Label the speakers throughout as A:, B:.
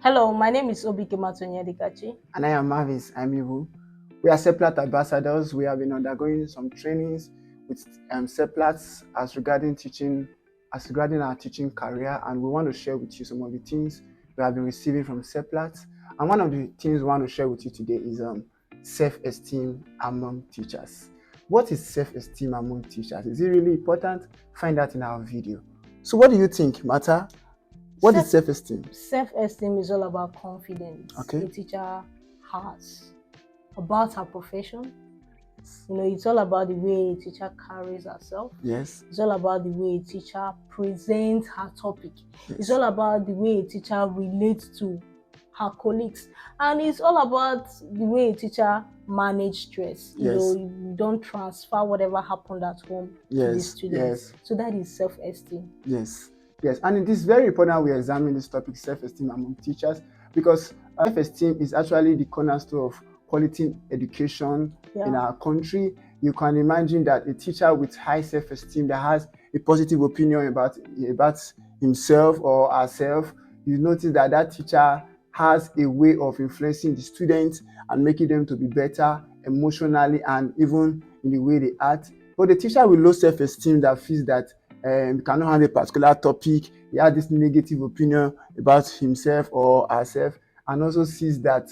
A: Hello, my name is Obike Matonyadikachi.
B: And I am Mavis Amiwu. We are Seplat ambassadors. We have been undergoing some trainings with Seplats as regarding our teaching career, and we want to share with you some of the things we have been receiving from Seplats. And one of the things we want to share with you today is self-esteem among teachers. What is self-esteem among teachers? Is it really important? Find out in our video. So what do you think, Mata? What is self-esteem?
A: Self-esteem is all about confidence a teacher has about her profession. It's all about the way a teacher carries herself.
B: Yes.
A: It's all about the way a teacher presents her topic.
B: Yes.
A: It's all about the way a teacher relates to her colleagues. And it's all about the way a teacher manages stress.
B: Yes.
A: You don't transfer whatever happened at home to the students. So that is self-esteem.
B: Yes. Yes, and it is very important we examine this topic, self-esteem among teachers, because self-esteem is actually the cornerstone of quality education in our country. You can imagine that a teacher with high self-esteem that has a positive opinion about himself or herself, you notice that that teacher has a way of influencing the students and making them to be better emotionally and even in the way they act. But the teacher with low self-esteem that feels that cannot handle a particular topic, he has this negative opinion about himself or herself, and also sees that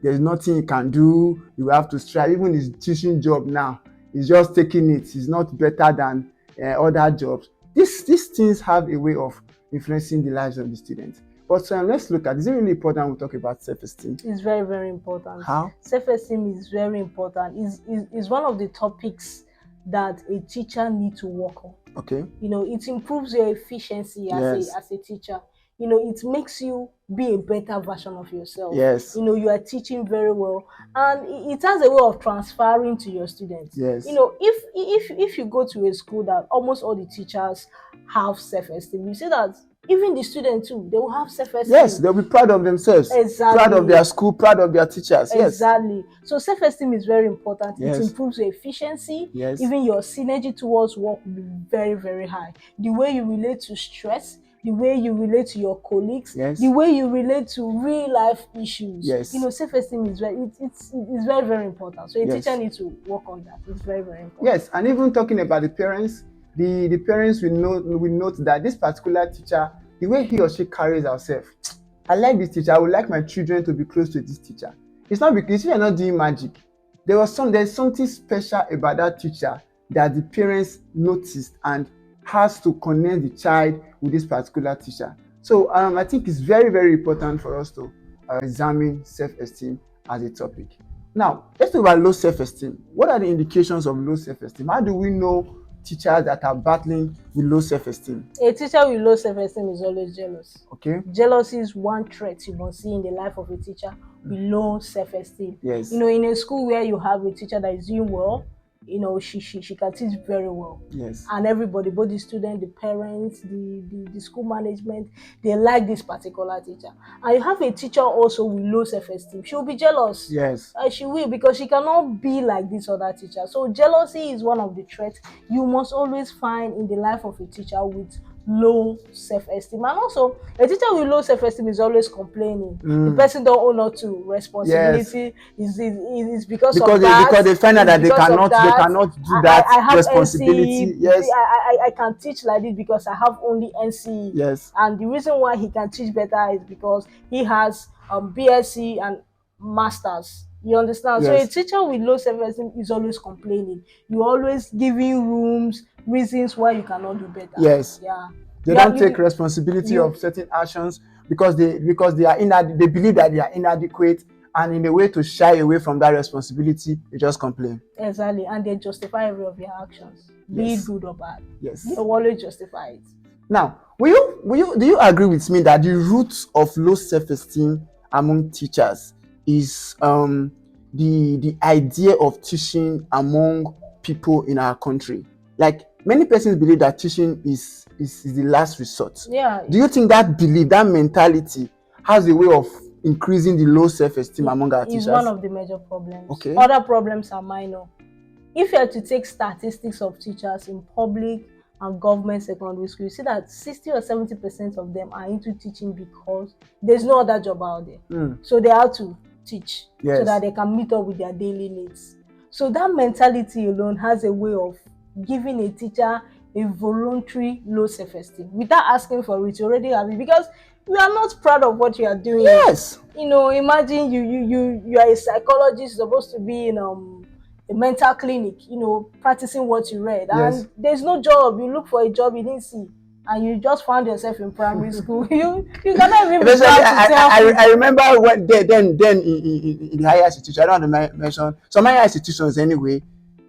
B: there's nothing he can do, you have to strive. Even his teaching job now, he's just taking it, he's not better than other jobs. These things have a way of influencing the lives of the students. But let's look at, is it really important we talk about self-esteem?
A: It's very, very important.
B: How?
A: Self-esteem is very important. It's one of the topics that a teacher needs to work on.
B: Okay.
A: It improves your efficiency as a teacher. It makes you be a better version of yourself.
B: Yes.
A: You are teaching very well, and it has a way of transferring to your students.
B: Yes.
A: If you go to a school that almost all the teachers have self-esteem, you see that even the students too, they will have self-esteem.
B: Yes, they'll be proud of themselves.
A: Exactly.
B: Proud of their school, proud of their teachers.
A: Exactly. Yes. So self-esteem is very important.
B: Yes.
A: It improves your efficiency.
B: Yes.
A: Even your synergy towards work will be very, very high. The way you relate to stress, the way you relate to your colleagues,
B: yes,
A: the way you relate to real life issues.
B: Yes.
A: Self-esteem is it's very, very important. So a teacher needs to work on that. It's very, very important.
B: Yes, and even talking about the parents, the parents will note that this particular teacher, the way he or she carries herself, I like this teacher. I would like my children to be close to this teacher. It's not because you're not doing magic. There's something special about that teacher that the parents noticed and has to connect the child with this particular teacher. So I think it's very, very important for us to examine self-esteem as a topic. Now, let's talk about low self-esteem. What are the indications of low self-esteem? How do we know teachers that are battling with low self-esteem?
A: A teacher with low self-esteem is always jealous.
B: Okay.
A: Jealousy is one trait you must see in the life of a teacher with low self-esteem.
B: Yes.
A: In a school where you have a teacher that is doing well, she can teach very well.
B: Yes.
A: And everybody, both the student, the parents, the school management, they like this particular teacher. And you have a teacher also with low self-esteem. She will be jealous.
B: Yes.
A: She will, because she cannot be like this other teacher. So jealousy is one of the traits you must always find in the life of a teacher with low self-esteem. And also, a teacher with low self-esteem is always complaining. The person don't own up to responsibility.
B: Yes.
A: is because of that.
B: Because they find out that they cannot do that responsibility.
A: NC,
B: yes.
A: I can teach like this because I have only NC.
B: Yes.
A: And the reason why he can teach better is because he has BSc and masters. You understand?
B: Yes.
A: So a teacher with low self-esteem is always complaining. You're always giving reasons why you cannot do better.
B: Yes.
A: Yeah.
B: They don't take responsibility of certain actions because they believe that they are inadequate, and in a way to shy away from that responsibility, they just complain.
A: Exactly, and they justify every of their actions, be it good or bad.
B: Yes.
A: They always justify it.
B: Now, do you agree with me that the root of low self-esteem among teachers is the idea of teaching among people in our country? Like, many persons believe that teaching is the last resort.
A: Yeah.
B: Do you think that belief, that mentality, has a way of increasing the low self-esteem among our teachers?
A: It's one of the major problems.
B: Okay.
A: Other problems are minor. If you are to take statistics of teachers in public and government secondary school, you see that 60 or 70% of them are into teaching because there's no other job out there. So they have to teach so that they can meet up with their daily needs. So that mentality alone has a way of giving a teacher a voluntary low self-esteem without asking for it. You already have it because you are not proud of what you are doing.
B: Yes.
A: Imagine you are a psychologist supposed to be in a mental clinic, practicing what you read, and there's no job. You look for a job you didn't see, and you just found yourself in primary school. You cannot even be proud to tell people.
B: I remember when then in the higher institution, I don't want to mention some higher institutions anyway.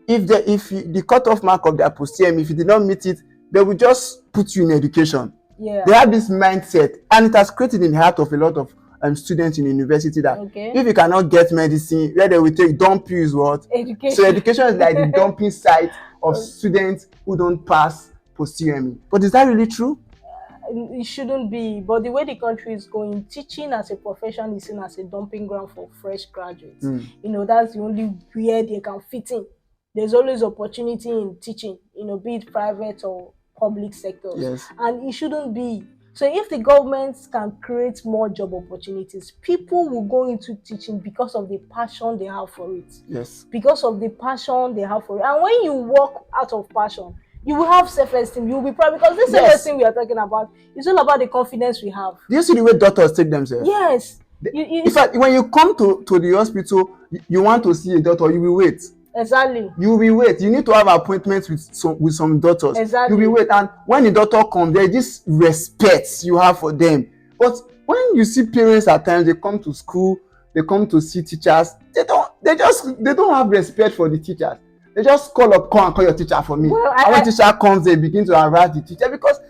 B: If the cutoff mark of their post-TM, if you did not meet it, they will just put you in education. They have this mindset, and it has created in the heart of a lot of students in university that if you cannot get medicine, where they will dump you is what?
A: Education.
B: So education is like the dumping site of students who don't pass post-UME. But is that really true?
A: It shouldn't be, but the way the country is going, teaching as a profession is seen as a dumping ground for fresh graduates. That's the only where they can fit in. There's always opportunity in teaching, be it private or public sectors. And it shouldn't be. So if the government can create more job opportunities, people will go into teaching because of the passion they have for it. Because of the passion they have for it. And when you work out of passion, you will have self-esteem. You will be proud because this self-esteem we are talking about is all about the confidence we have.
B: Do you see the way doctors take themselves?
A: Yes.
B: In fact, when you come to the hospital, you want to see a doctor, you will wait.
A: Exactly.
B: You will wait. You need to have appointments with some doctors.
A: Exactly.
B: You will wait, and when the doctor comes, there's this respect you have for them. But when you see parents at times, they come to school, they come to see teachers, they don't have respect for the teachers. They just come and call your teacher for me.
A: Well,
B: and when teacher comes, they begin to harass the teacher because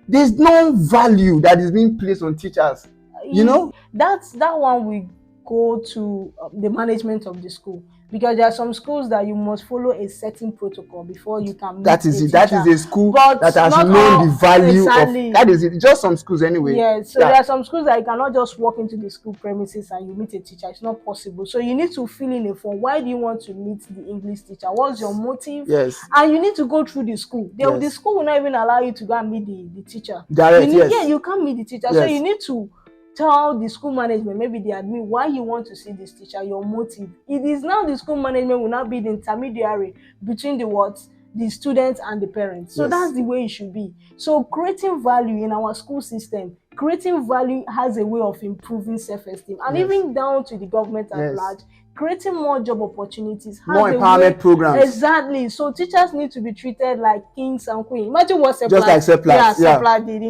B: there's no value that is being placed on teachers.
A: That one we go to the management of the school, because there are some schools that you must follow a certain protocol before you can meet
B: that is
A: a
B: it. That is a school that has known the value of that is it. Just some schools anyway.
A: There are some schools that you cannot just walk into the school premises and you meet a teacher. It's not possible. So you need to fill in a form. Why do you want to meet the English teacher? What's your motive? And you need to go through the school. The school will not even allow you to go and meet the teacher. You can't meet the teacher. So you need to tell the school management, maybe the admin, why you want to see this teacher, your motive. It is now the school management will now be the intermediary between the students and the parents. So that's the way it should be. So creating value in our school system, creating value has a way of improving self-esteem, and even down to the government at large. Creating more job opportunities,
B: more empowerment programs.
A: Exactly. So teachers need to be treated like kings and queens. Imagine what
B: Seplat
A: did,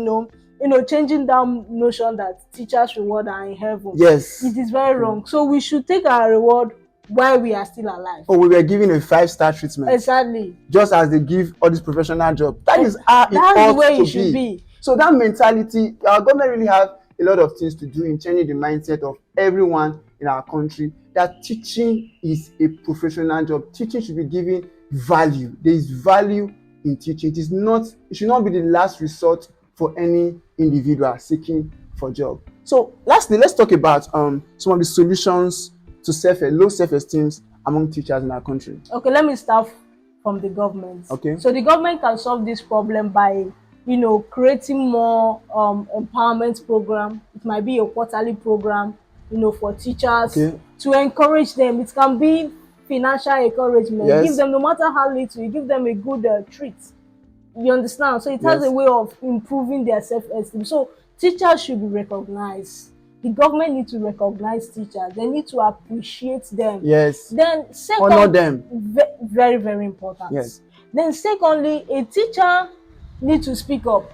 A: changing that notion that teachers' reward are in heaven.
B: It
A: is very wrong. So we should take our reward while we are still alive.
B: We were given a 5-star treatment.
A: Exactly.
B: Just as they give all this professional job. That's the way it should be. So that mentality, our government really have a lot of things to do in changing the mindset of everyone in our country, that teaching is a professional job. Teaching should be given value. There is value in teaching. It should not be the last resort for any individual seeking for job. So lastly, let's talk about some of the solutions to low self-esteem among teachers in our country.
A: Okay, let me start from the government.
B: Okay.
A: So the government can solve this problem by creating more empowerment program. It might be a quarterly program, for teachers to encourage them. It can be financial encouragement. Give them, no matter how little, you give them a good treat. You understand? So it has a way of improving their self-esteem. So teachers should be recognized. The government needs to recognize teachers. They need to appreciate them. Then second,
B: honor them.
A: Very, very important. Then secondly, a teacher needs to speak up.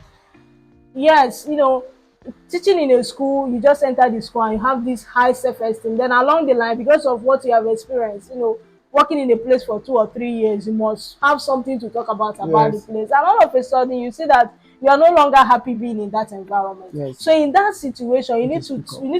A: Teaching in a school, you just enter the school and you have this high self-esteem. Then along the line, because of what you have experienced, working in a place for 2 or 3 years, you must have something to talk about the place. And all of a sudden, you see that you are no longer happy being in that environment. So in that situation, you need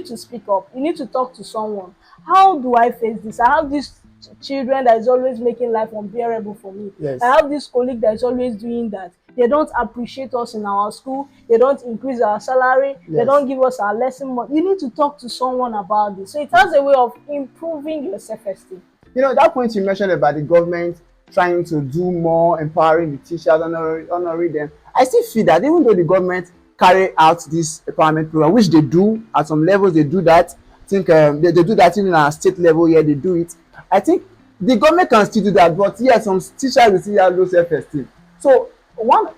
A: to speak up. You need to talk to someone. How do I face this? I have these children that is always making life unbearable for me. I have this colleague that is always doing that. They don't appreciate us in our school. They don't increase our salary. They don't give us our lesson money. You need to talk to someone about this. So it has a way of improving your self-esteem.
B: That point you mentioned about the government trying to do more, empowering the teachers, honoring them. I still feel that even though the government carry out this empowerment program, which they do at some levels, they do that. I think they do that even at state level here, they do it. I think the government can still do that, but yes, some teachers will still have low self-esteem. So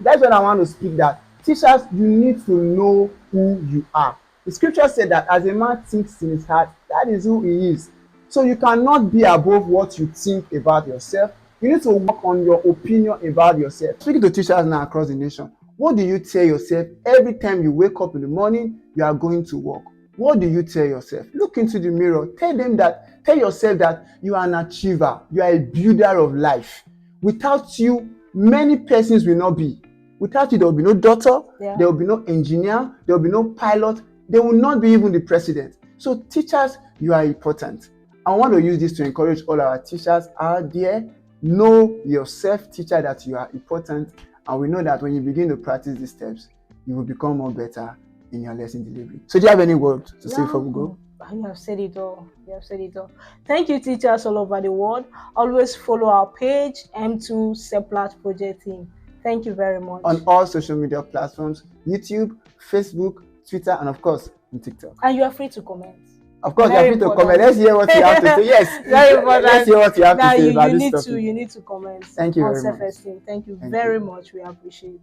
B: that's when I want to speak that teachers, you need to know who you are. The scripture said that as a man thinks in his heart, that is who he is. So you cannot be above what you think about yourself. You need to work on your opinion about yourself. Speaking to teachers now across the nation, what do you tell yourself every time you wake up in the morning, you are going to work? What do you tell yourself? Look into the mirror. Tell yourself that you are an achiever. You are a builder of life. Without you, many persons will not be. Without you, there will be no doctor, there will be no engineer, there will be no pilot, there will not be even the president. So teachers, you are important. I want to use this to encourage all our teachers out there. Know yourself, teacher, that you are important. And we know that when you begin to practice these steps, you will become more better in your lesson delivery. So do you have any word to say before we go?
A: You have said it all. You have said it all. Thank you, teachers all over the world. Always follow our page, M2 Seplat Project Team. Thank you very much.
B: On all social media platforms, YouTube, Facebook, Twitter, and of course, on TikTok.
A: And you are free to comment.
B: Of course, you are free to comment. Let's hear what you have to say. Yes,
A: very important.
B: Let's hear what you have to say about this topic.
A: You need to comment.
B: Thank you
A: on
B: very much.
A: self-esteem. Thank you very much. We appreciate it.